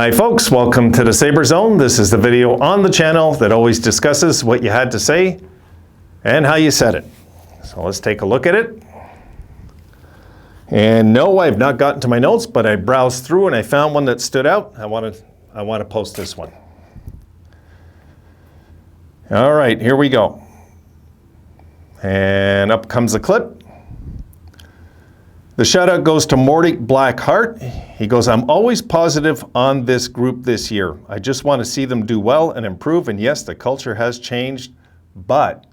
Hi folks, welcome to the Sabre Zone. This is the video on the channel that always discusses what you had to say and how you said it. So let's take a look at it. And no, I've not gotten to my notes, but I browsed through and I found one that stood out. I want to post this one. All right, here we go. And up comes the clip. The shout out goes to Mordic Blackheart. He goes, I'm always positive on this group this year. I just want to see them do well and improve. And yes, the culture has changed, but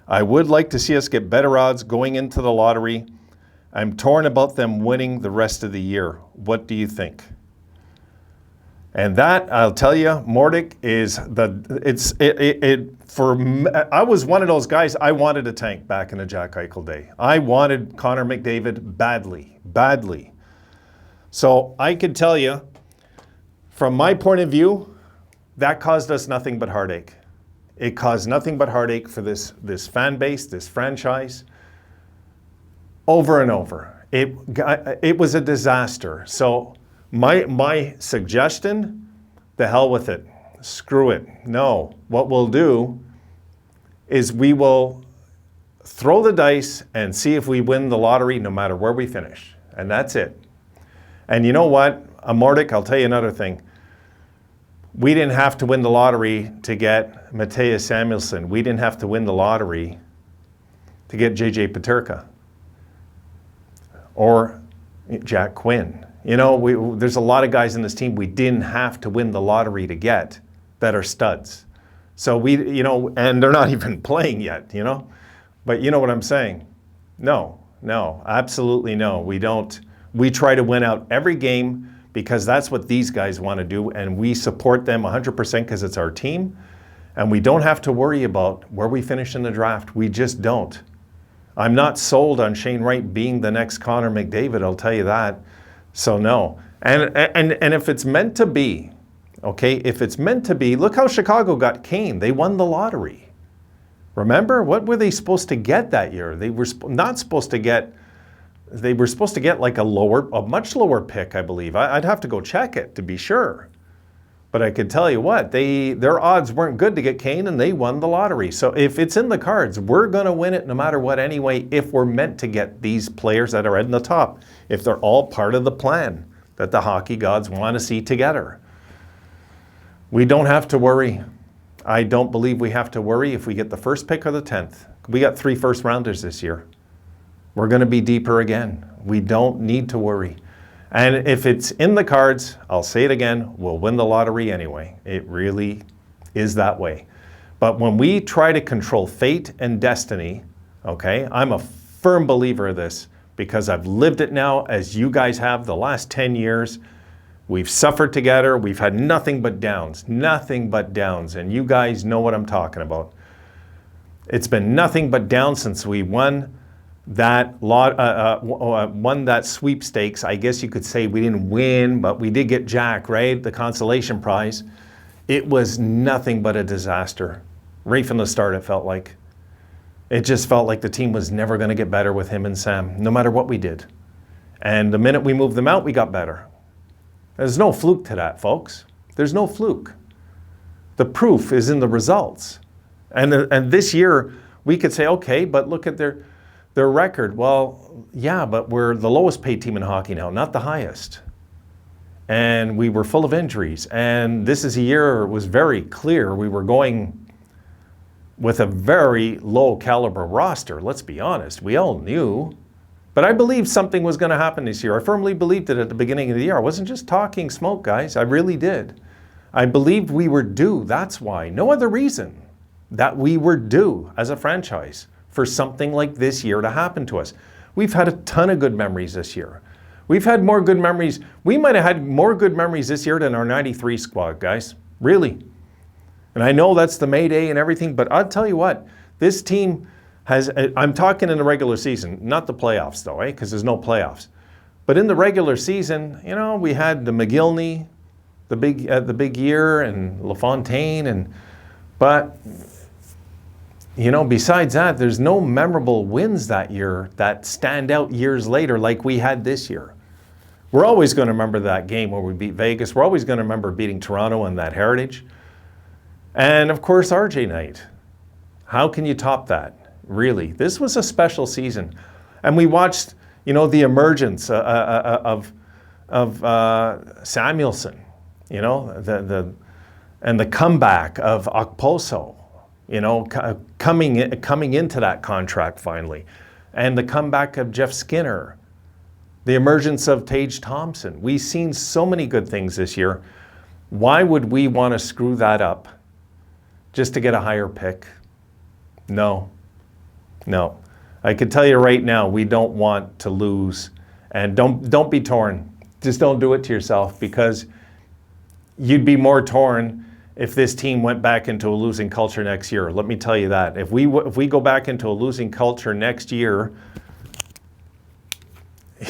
I would like to see us get better odds going into the lottery. I'm torn about them winning the rest of the year. What do you think? And that, I'll tell you, Mordic is I was one of those guys, I wanted a tank back in the Jack Eichel day. I wanted Connor McDavid badly. So I could tell you, from my point of view, that caused us nothing but heartache. It caused nothing but heartache for this fan base, this franchise, over and over. It was a disaster. So my suggestion, the hell with it. Screw it. No, what we'll do is we will throw the dice and see if we win the lottery no matter where we finish. And that's it. And you know what, Mordic, I'll tell you another thing. We didn't have to win the lottery to get Mattias Samuelsson. We didn't have to win the lottery to get JJ Peterka or Jack Quinn. You know, there's a lot of guys in this team we didn't have to win the lottery to get that are studs. So and they're not even playing yet, you know? But you know what I'm saying? No, absolutely no. We don't. We try to win out every game because that's what these guys want to do, and we support them 100% because it's our team, and we don't have to worry about where we finish in the draft. We just don't. I'm not sold on Shane Wright being the next Connor McDavid, I'll tell you that. So no. And if it's meant to be, okay, if it's meant to be, look how Chicago got Kane. They won the lottery. Remember? What were they supposed to get that year? They were not supposed to get, they were supposed to get like a much lower pick, I believe. I'd have to go check it to be sure. But I could tell you what, their odds weren't good to get Kane and they won the lottery. So if it's in the cards, we're going to win it no matter what anyway, if we're meant to get these players that are in the top, if they're all part of the plan that the hockey gods want to see together. We don't have to worry. I don't believe we have to worry if we get the first pick or the 10th. We got 3 first rounders this year. We're going to be deeper again. We don't need to worry. And if it's in the cards, I'll say it again, we'll win the lottery anyway. It really is that way. But when we try to control fate and destiny, okay, I'm a firm believer of this because I've lived it now as you guys have the last 10 years. We've suffered together. We've had nothing but downs. And you guys know what I'm talking about. It's been nothing but down since we won that won that sweepstakes. I guess you could say we didn't win, but we did get Jack, right? The consolation prize. It was nothing but a disaster. Right from the start, it felt like. It just felt like the team was never going to get better with him and Sam, no matter what we did. And the minute we moved them out, we got better. There's no fluke to that, folks. There's no fluke. The proof is in the results. And this year, we could say, okay, but look at their record. Well, yeah, but we're the lowest paid team in hockey now, not the highest. And we were full of injuries. And this is a year, it was very clear we were going with a very low caliber roster. Let's be honest. We all knew. But I believed something was going to happen this year. I firmly believed it at the beginning of the year. I wasn't just talking smoke, guys. I really did. I believed we were due. That's why. No other reason that we were due as a franchise for something like this year to happen to us. We've had a ton of good memories this year. We've had more good memories. We might have had more good memories this year than our 93 squad, guys. Really. And I know that's the Mayday and everything, but I'll tell you what, this team has, I'm talking in the regular season, not the playoffs though, because there's no playoffs. But in the regular season, you know, we had the McGillney, the big year, and LaFontaine, but you know, besides that, there's no memorable wins that year that stand out years later like we had this year. We're always going to remember that game where we beat Vegas. We're always going to remember beating Toronto in that Heritage. And of course, RJ night. How can you top that? Really, this was a special season. And we watched, the emergence of Samuelson, and the comeback of Okposo, coming into that contract finally, and the comeback of Jeff Skinner, the emergence of Tage Thompson. We've seen so many good things this year. Why would we want to screw that up just to get a higher pick? No. I can tell you right now, we don't want to lose. And don't be torn. Just don't do it to yourself, because you'd be more torn if this team went back into a losing culture next year. Let me tell you that. If we go back into a losing culture next year,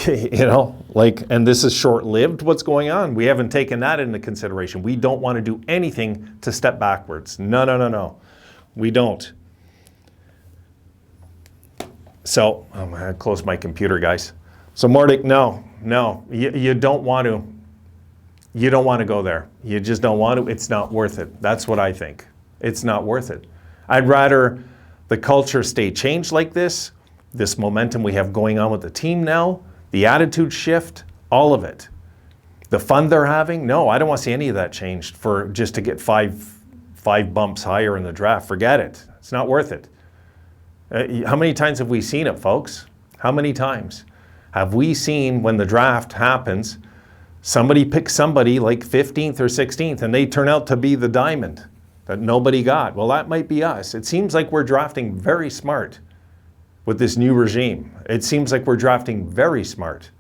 and this is short-lived, what's going on? We haven't taken that into consideration. We don't want to do anything to step backwards. No. We don't. So, I'm going to close my computer, guys. So, Mordic, no. You don't want to. You don't want to go there. You just don't want to. It's not worth it. That's what I think. It's not worth it. I'd rather the culture stay changed like this momentum we have going on with the team now, the attitude shift, all of it. The fun they're having, no, I don't want to see any of that changed for just to get five bumps higher in the draft. Forget it. It's not worth it. How many times have we seen it, folks? How many times have we seen when the draft happens, somebody picks somebody like 15th or 16th and they turn out to be the diamond that nobody got? Well, that might be us. It seems like we're drafting very smart with this new regime. It seems like we're drafting very smart.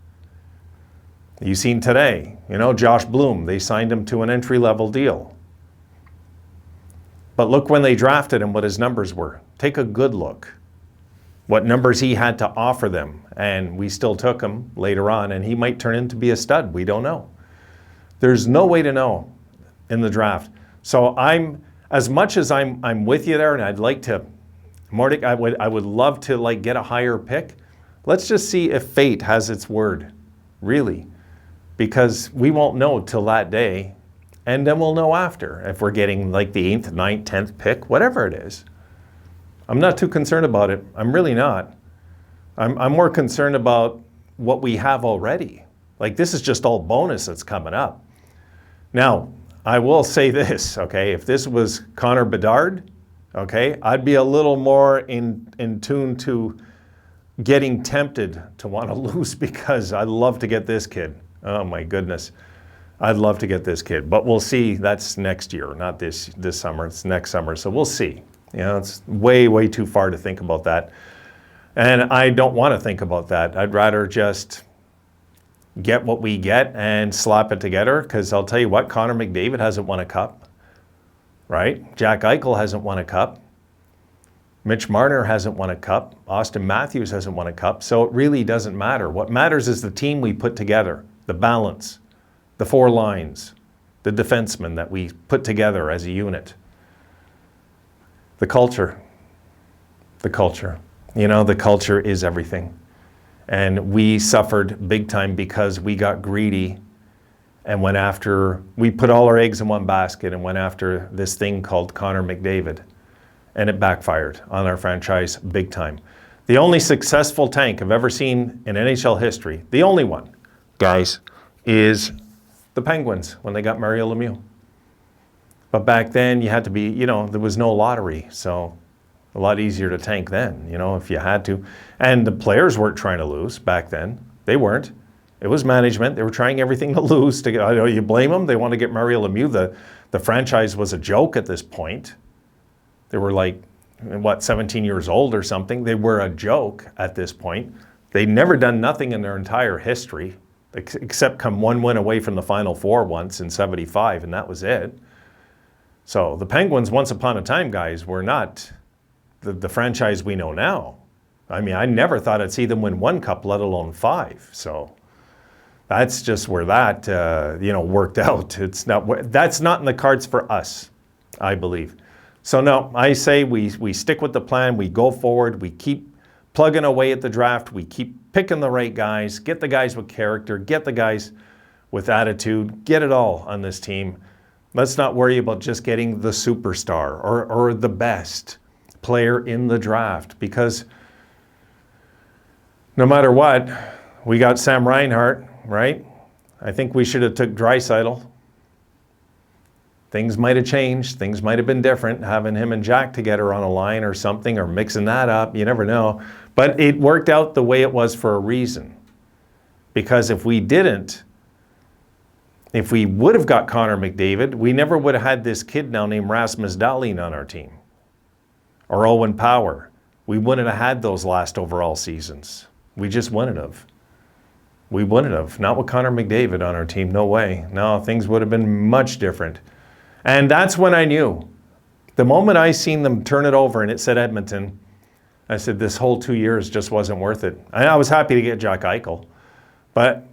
You've seen today, Josh Bloom, they signed him to an entry-level deal. But look when they drafted him, what his numbers were. Take a good look. What numbers he had to offer them. And we still took him later on, and he might turn into be a stud. We don't know. There's no way to know in the draft. So as much as I'm with you there, and I'd like to, Mordic, I would love to get a higher pick. Let's just see if fate has its word, really, because we won't know till that day, and then we'll know after if we're getting the 8th, 9th, 10th pick, whatever it is. I'm not too concerned about it. I'm really not. I'm more concerned about what we have already. This is just all bonus that's coming up. Now, I will say this, okay? If this was Connor Bedard, okay, I'd be a little more in tune to getting tempted to want to lose, because I'd love to get this kid. Oh my goodness. I'd love to get this kid, but we'll see. That's next year, not this summer. It's next summer, so we'll see. It's way too far to think about that. And I don't want to think about that. I'd rather just get what we get and slap it together, because I'll tell you what, Connor McDavid hasn't won a cup. Right? Jack Eichel hasn't won a cup. Mitch Marner hasn't won a cup. Austin Matthews hasn't won a cup. So it really doesn't matter. What matters is the team we put together, the balance, the four lines, the defensemen that we put together as a unit. The culture. The culture. The culture is everything. And we suffered big time because we got greedy and we put all our eggs in one basket and went after this thing called Connor McDavid. And it backfired on our franchise big time. The only successful tank I've ever seen in NHL history, the only one, guys, is the Penguins when they got Mario Lemieux. But back then you had to be, there was no lottery. So a lot easier to tank then, if you had to. And the players weren't trying to lose back then. They weren't. It was management. They were trying everything to lose. You blame them? They want to get Mario Lemieux. The franchise was a joke at this point. They were 17 years old or something. They were a joke at this point. They'd never done nothing in their entire history, except come one win away from the Final Four once in '75, and that was it. So the Penguins, once upon a time, guys, were not the franchise we know now. I mean, I never thought I'd see them win one cup, let alone 5. So that's just where that worked out. That's not in the cards for us, I believe. So no, I say we stick with the plan. We go forward. We keep plugging away at the draft. We keep picking the right guys, get the guys with character, get the guys with attitude, get it all on this team. Let's not worry about just getting the superstar or the best player in the draft, because no matter what, we got Sam Reinhart, right? I think we should have took Draisaitl. Things might have changed. Things might have been different, having him and Jack together on a line or something, or mixing that up. You never know. But it worked out the way it was for a reason. Because if we didn't, if we would have got Connor McDavid, we never would have had this kid now named Rasmus Dahlin on our team. Or Owen Power. We wouldn't have had those last overall seasons. We just wouldn't have. We wouldn't have. Not with Connor McDavid on our team. No way. No, things would have been much different. And that's when I knew. The moment I seen them turn it over and it said Edmonton, I said this whole 2 years just wasn't worth it. I was happy to get Jack Eichel, but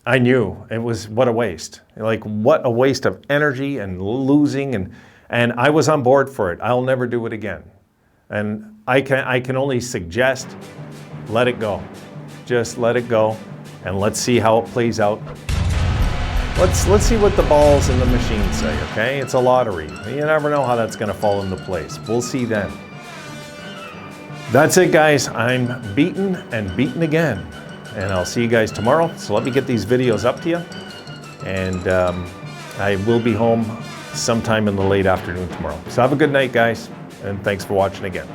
I knew it was what a waste. Like, what a waste of energy and losing, and I was on board for it. I'll never do it again. And I can only suggest, let it go. Just let it go, and let's see how it plays out. Let's see what the balls in the machine say, okay? It's a lottery. You never know how that's going to fall into place. We'll see then. That's it, guys. I'm beaten and beaten again. And I'll see you guys tomorrow. So let me get these videos up to you. And I will be home sometime in the late afternoon tomorrow. So have a good night, guys. And thanks for watching again.